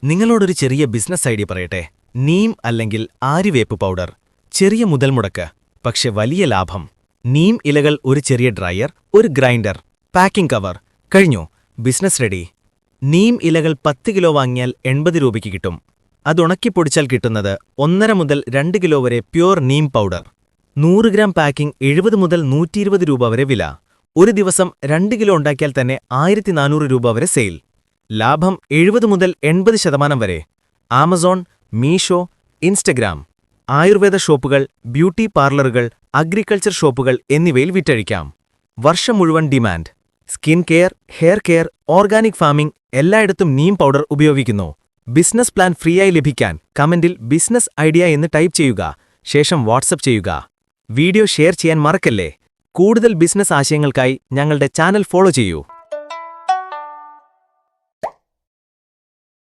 നിങ്ങളോടൊരു ചെറിയ business idea പറയട്ടെ. നീം അല്ലെങ്കിൽ ആര്യവേപ്പ് പൗഡർ. ചെറിയ മുതൽമുടക്ക്, പക്ഷെ വലിയ ലാഭം. നീം ഇലകൾ, ഒരു ചെറിയ ഡ്രയർ, ഒരു ഗ്രൈൻഡർ, പാക്കിംഗ് കവർ. കഴിഞ്ഞു, ബിസിനസ് റെഡി. നീം ഇലകൾ 10 കിലോ വാങ്ങിയാൽ 80 രൂപയ്ക്ക് കിട്ടും. അത് ഉണക്കിപ്പൊടിച്ചാൽ കിട്ടുന്നത് 1.5 മുതൽ 2 കിലോ വരെ pure Neem powder. 100 gram packing 70 മുതൽ 120 രൂപ വരെ വില. ഒരു ദിവസം 2 കിലോ ഉണ്ടാക്കിയാൽ തന്നെ 1400 രൂപ വരെ സെയിൽ. ലാഭം 70 മുതൽ 80% വരെ. Amazon, Meesho, Instagram. ആയുർവേദ ഷോപ്പുകൾ, ബ്യൂട്ടി പാർലറുകൾ, അഗ്രികൾച്ചർ ഷോപ്പുകൾ എന്നിവയിൽ വിറ്റഴിക്കാം. വർഷം മുഴുവൻ demand. Skin care, hair care, organic farming എല്ലായിടത്തും നീം പൗഡർ ഉപയോഗിക്കുന്നു. ബിസിനസ് പ്ലാൻ ഫ്രീയായി ലഭിക്കാൻ കമന്റിൽ ബിസിനസ് ഐഡിയ എന്ന് ടൈപ്പ് ചെയ്യുക. ശേഷം വാട്സപ്പ് ചെയ്യുക. വീഡിയോ ഷെയർ ചെയ്യാൻ മറക്കല്ലേ. കൂടുതൽ ബിസിനസ് ആശയങ്ങൾക്കായി ഞങ്ങളുടെ ചാനൽ ഫോളോ ചെയ്യൂ.